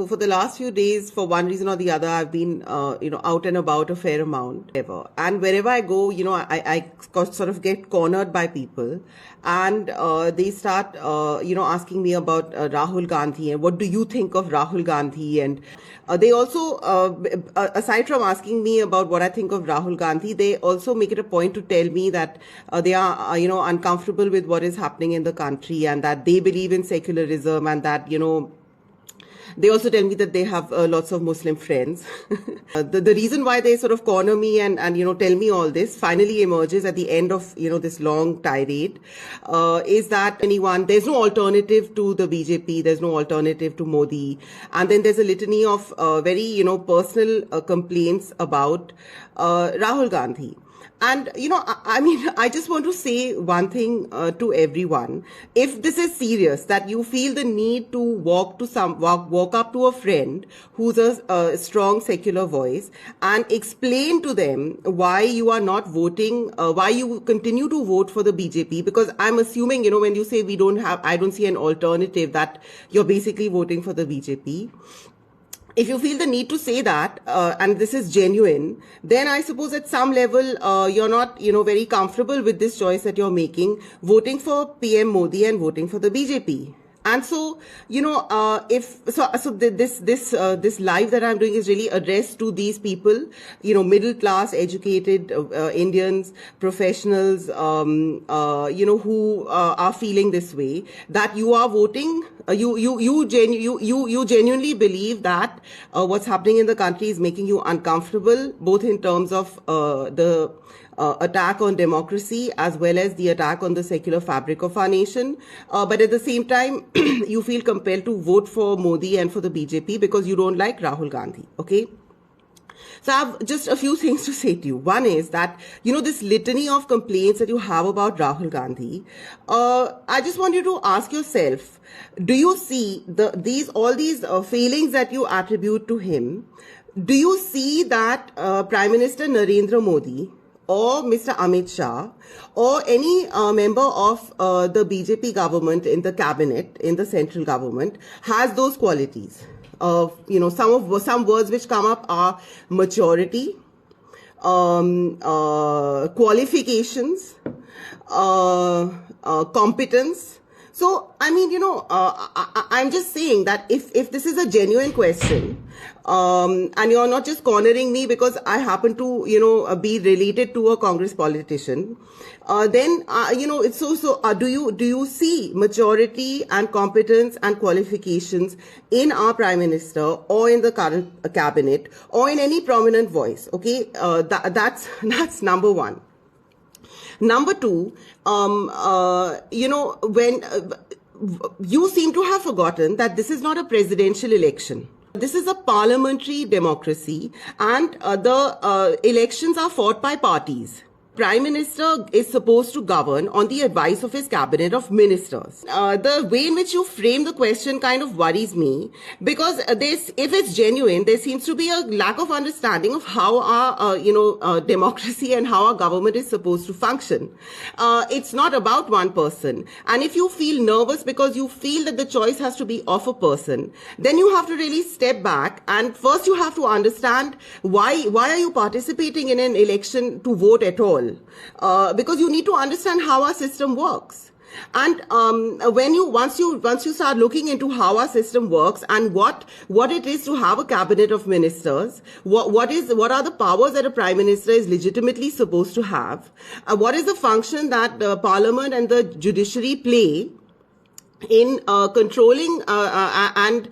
So for the last few days, for one reason or the other, I've been, out and about a fair amount. And wherever I go, I sort of get cornered by people, and they start, asking me about Rahul Gandhi and what do you think of Rahul Gandhi, and they also, aside from asking me about what I think of Rahul Gandhi, they also make it a point to tell me that they are, uncomfortable with what is happening in the country, and that they believe in secularism, and that, they also tell me that they have lots of Muslim friends. The reason why they sort of corner me and tell me all this finally emerges at the end of, this long tirade, is that there's no alternative to the BJP, there's no alternative to Modi. And then there's a litany of very, personal complaints about Rahul Gandhi. And, I just want to say one thing to everyone. If this is serious, that you feel the need to walk up to a friend who's a strong secular voice and explain to them why you are not voting, why you continue to vote for the BJP, because I'm assuming, when you say I don't see an alternative, that you're basically voting for the BJP. If you feel the need to say that, and this is genuine, then I suppose at some level, you're not, very comfortable with this choice that you're making, voting for PM Modi and voting for the BJP. And so, this live that I'm doing is really addressed to these people, middle class, educated Indians, professionals, who are feeling this way, that you are voting. You genuinely believe that what's happening in the country is making you uncomfortable, both in terms of the attack on democracy as well as the attack on the secular fabric of our nation. But at the same time, you feel compelled to vote for Modi and for the BJP because you don't like Rahul Gandhi. Okay? So I have just a few things to say to you. One is that, this litany of complaints that you have about Rahul Gandhi, I just want you to ask yourself, do you see all these failings that you attribute to him? Do you see that Prime Minister Narendra Modi or Mr. Amit Shah or any member of the BJP government in the cabinet, in the central government, has those qualities? Some words which come up are maturity, qualifications, competence. So, I'm just saying that if this is a genuine question, and you're not just cornering me because I happen to, be related to a Congress politician, then, do you see maturity and competence and qualifications in our Prime Minister or in the current cabinet or in any prominent voice? Okay, that's number one. Number two, when you seem to have forgotten that this is not a presidential election. This is a parliamentary democracy, and the elections are fought by parties. Prime Minister is supposed to govern on the advice of his cabinet of ministers. The way in which you frame the question kind of worries me, because if it's genuine, there seems to be a lack of understanding of how our democracy and how our government is supposed to function. It's not about one person, and if you feel nervous because you feel that the choice has to be of a person, then you have to really step back, and first you have to understand why are you participating in an election to vote at all. Because you need to understand how our system works. And once you start looking into how our system works and what it is to have a cabinet of ministers, what are the powers that a prime minister is legitimately supposed to have, what is the function that the parliament and the judiciary play in controlling and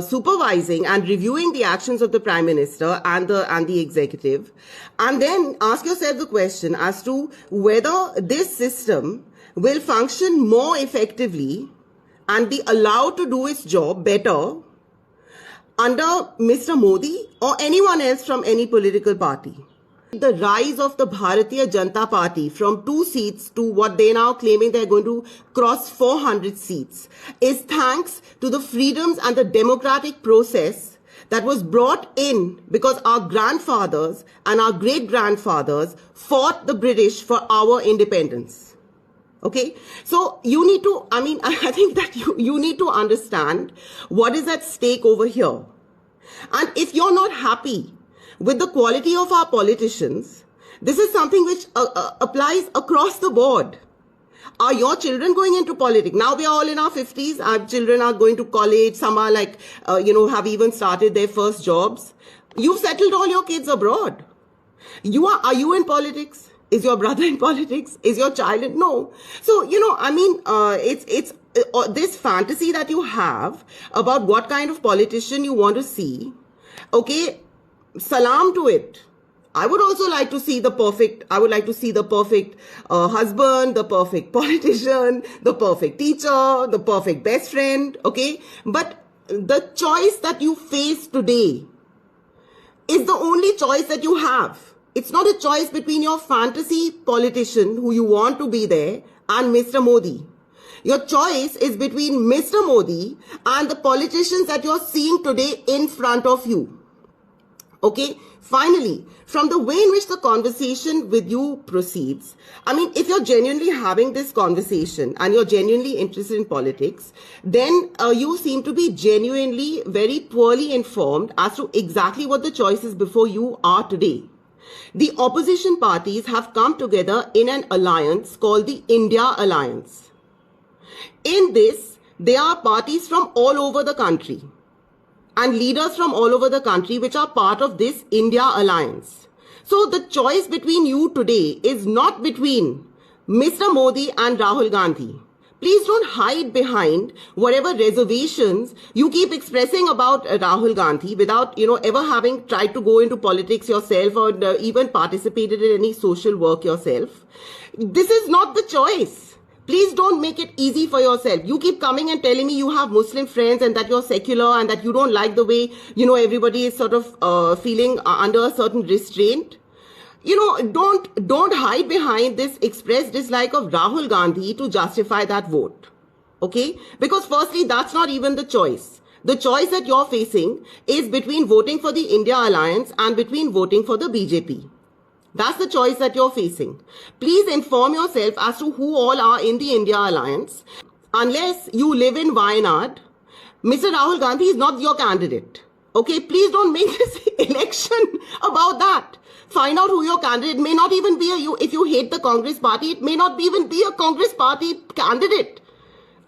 supervising and reviewing the actions of the Prime Minister and the executive, and then ask yourself the question as to whether this system will function more effectively and be allowed to do its job better under Mr. Modi or anyone else from any political party. The rise of the Bharatiya Janata Party from 2 seats to what they now claiming they're going to cross 400 seats is thanks to the freedoms and the democratic process that was brought in because our grandfathers and our great-grandfathers fought the British for our independence. Okay, so you need to, I mean, I think that you need to understand what is at stake over here. And if you're not happy with the quality of our politicians, this is something which applies across the board. Are your children going into politics? Now we are all in our 50s. Our children are going to college. Some are like, have even started their first jobs. You've settled all your kids abroad. Are you in politics? Is your brother in politics? Is your child in? No. So, it's this fantasy that you have about what kind of politician you want to see. Okay, salam to it. I would also like to see the perfect husband, the perfect politician, the perfect teacher, the perfect best friend. Okay, but the choice that you face today is the only choice that you have. It's not a choice between your fantasy politician who you want to be there and Mr. Modi. Your choice is between Mr. Modi and the politicians that you're seeing today in front of you. Okay, finally, from the way in which the conversation with you proceeds, I mean, if you're genuinely having this conversation and you're genuinely interested in politics, then you seem to be genuinely very poorly informed as to exactly what the choices before you are today. The opposition parties have come together in an alliance called the India Alliance. In this, there are parties from all over the country and leaders from all over the country which are part of this India Alliance. So the choice between you today is not between Mr. Modi and Rahul Gandhi. Please don't hide behind whatever reservations you keep expressing about Rahul Gandhi without, ever having tried to go into politics yourself or even participated in any social work yourself. This is not the choice. Please don't make it easy for yourself. You keep coming and telling me you have Muslim friends and that you're secular and that you don't like the way, everybody is sort of feeling under a certain restraint. Don't hide behind this expressed dislike of Rahul Gandhi to justify that vote. Okay? Because firstly, that's not even the choice. The choice that you're facing is between voting for the India Alliance and between voting for the BJP. That's the choice that you're facing. Please inform yourself as to who all are in the India Alliance. Unless you live in Wayanad, Mr. Rahul Gandhi is not your candidate. Okay, please don't make this election about that. Find out who your candidate may not even be. If you hate the Congress party, it may not even be a Congress party candidate.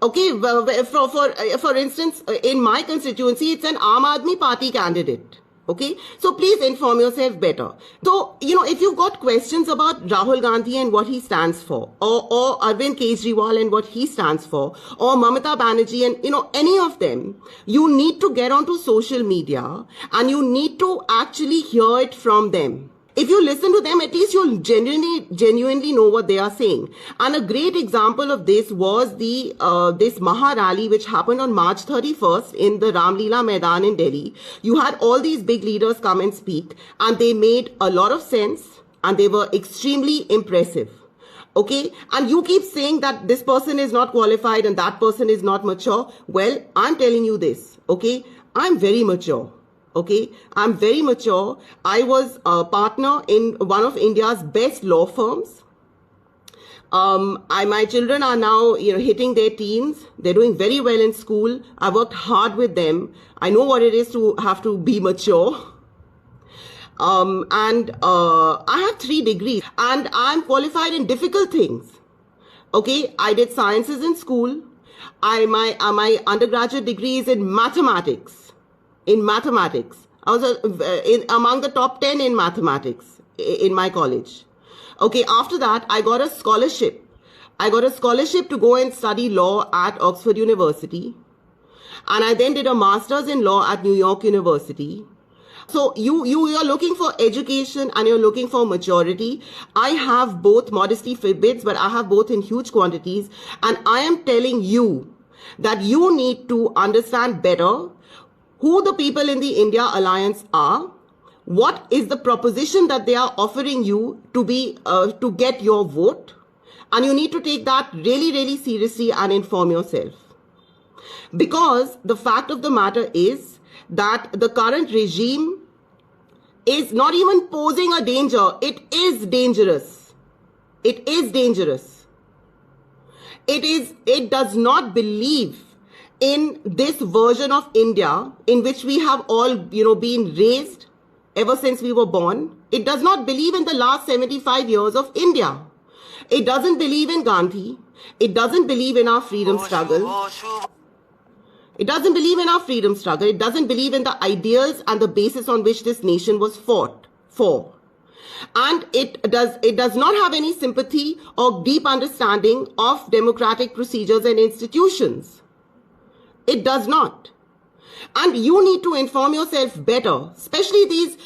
Okay, for instance, in my constituency, it's an Aam Aadmi party candidate. Okay, so please inform yourself better. So, if you've got questions about Rahul Gandhi and what he stands for, or Arvind Kejriwal and what he stands for, or Mamata Banerjee and, any of them, you need to get onto social media and you need to actually hear it from them. If you listen to them, at least you'll genuinely know what they are saying. And a great example of this was this Maha Rally which happened on March 31st in the Ram Leela Maidan in Delhi. You had all these big leaders come and speak and they made a lot of sense and they were extremely impressive. Okay, and you keep saying that this person is not qualified and that person is not mature. Well, I'm telling you this, okay, I'm very mature. Okay, I'm very mature. I was a partner in one of India's best law firms. My children are now, hitting their teens. They're doing very well in school. I worked hard with them. I know what it is to have to be mature. I have 3 degrees and I'm qualified in difficult things. Okay, I did sciences in school. My undergraduate degree is in mathematics. In mathematics. I was among the top 10 in mathematics in my college. Okay, after that, I got a scholarship. I got a scholarship to go and study law at Oxford University. And I then did a master's in law at New York University. So you're looking for education and you're looking for maturity. I have both, modesty forbids, but I have both in huge quantities. And I am telling you that you need to understand better who the people in the India Alliance are, what is the proposition that they are offering you to get your vote, and you need to take that really, really seriously and inform yourself. Because the fact of the matter is that the current regime is not even posing a danger. It is dangerous. It is dangerous. it does not believe in this version of India in which we have all, been raised ever since we were born. It does not believe in the last 75 years of India. It doesn't believe in Gandhi. It doesn't believe in our freedom struggle. It doesn't believe in our freedom struggle. It doesn't believe in the ideals and the basis on which this nation was fought for. And it does not have any sympathy or deep understanding of democratic procedures and institutions. It does not. And you need to inform yourself better, especially these,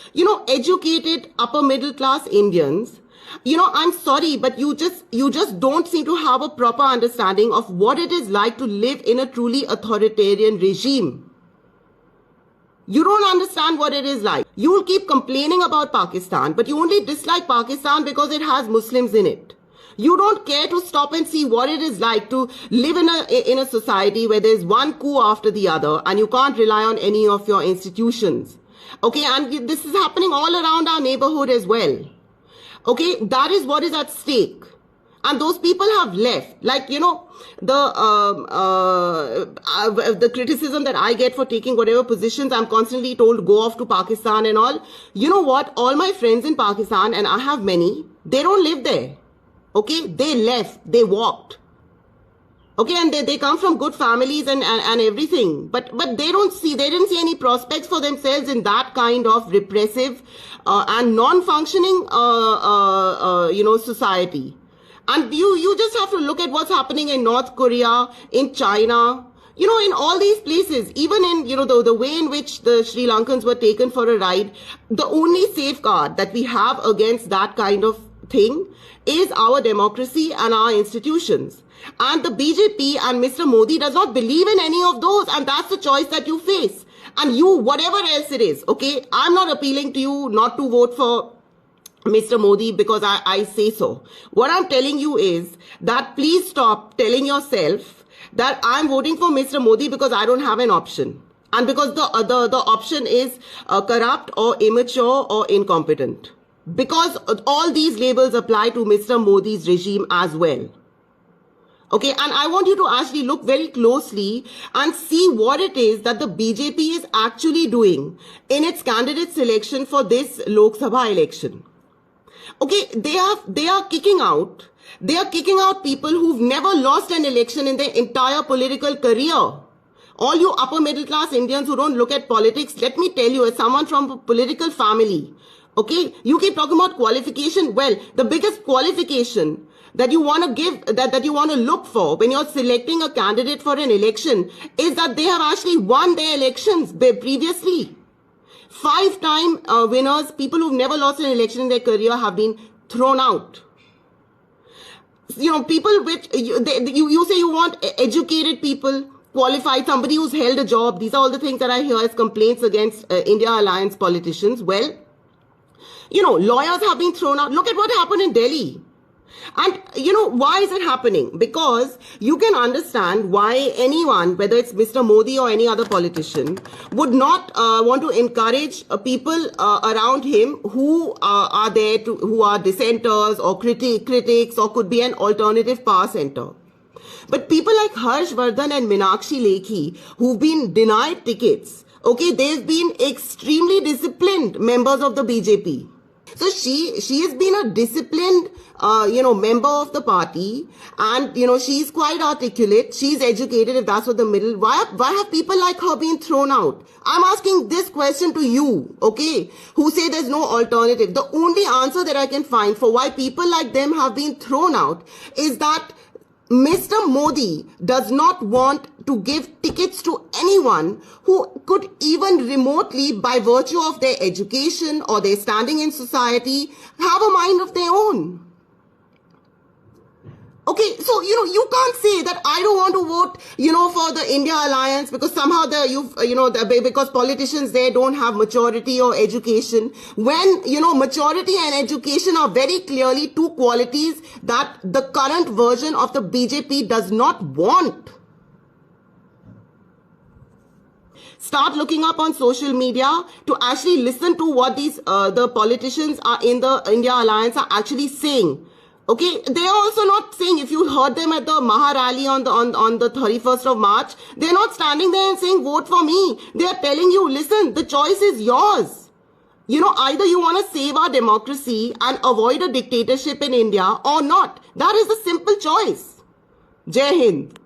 educated upper middle class Indians. I'm sorry, but you just don't seem to have a proper understanding of what it is like to live in a truly authoritarian regime. You don't understand what it is like. You will keep complaining about Pakistan, but you only dislike Pakistan because it has Muslims in it. You don't care to stop and see what it is like to live in a society where there's one coup after the other and you can't rely on any of your institutions. Okay, and this is happening all around our neighborhood as well. Okay, that is what is at stake. And those people have left. Like, the criticism that I get for taking whatever positions, I'm constantly told go off to Pakistan and all. You know what? All my friends in Pakistan, and I have many, they don't live there. Okay, they left, they walked. Okay, and they come from good families and everything. But they didn't see any prospects for themselves in that kind of repressive and non-functioning, society. And you just have to look at what's happening in North Korea, in China, in all these places, even in, the way in which the Sri Lankans were taken for a ride. The only safeguard that we have against that kind of thing is our democracy and our institutions. And the BJP and Mr. Modi does not believe in any of those. And that's the choice that you face. And you, whatever else it is, okay, I'm not appealing to you not to vote for Mr. Modi because I say so. What I'm telling you is that please stop telling yourself that I'm voting for Mr. Modi because I don't have an option. And because the option is corrupt or immature or incompetent. Because all these labels apply to Mr. Modi's regime as well. Okay, and I want you to actually look very closely and see what it is that the BJP is actually doing in its candidate selection for this Lok Sabha election. Okay, they are kicking out people who've never lost an election in their entire political career. All you upper middle class Indians who don't look at politics, let me tell you, as someone from a political family, okay, you keep talking about qualification. Well, the biggest qualification that you want to give, that you want to look for when you're selecting a candidate for an election is that they have actually won their elections previously. 5-time winners, people who've never lost an election in their career, have been thrown out. People which you say you want educated people, qualified, somebody who's held a job. These are all the things that I hear as complaints against India Alliance politicians. Well, lawyers have been thrown out. Look at what happened in Delhi. And, why is it happening? Because you can understand why anyone, whether it's Mr. Modi or any other politician, would not want to encourage people around him who are there who are dissenters or critics or could be an alternative power center. But people like Harsh Vardhan and Meenakshi Lekhi, who've been denied tickets, okay, they've been extremely disciplined members of the BJP. So she has been a disciplined, member of the party, and, she's quite articulate. She's educated, if that's what the middle. Why have people like her been thrown out? I'm asking this question to you, okay, who say there's no alternative. The only answer that I can find for why people like them have been thrown out is that Mr. Modi does not want to give tickets to anyone who could even remotely, by virtue of their education or their standing in society, have a mind of their own. Okay, so, you can't say that I don't want to vote, for the India Alliance because somehow because politicians there don't have maturity or education. When, maturity and education are very clearly two qualities that the current version of the BJP does not want. Start looking up on social media to actually listen to what these, the politicians are in the India Alliance are actually saying. Okay, they are also not saying, if you heard them at the Maha rally on the 31st of March, they're not standing there and saying, vote for me. They are telling you, listen, the choice is yours. Either you want to save our democracy and avoid a dictatorship in India or not. That is the simple choice. Jai Hind.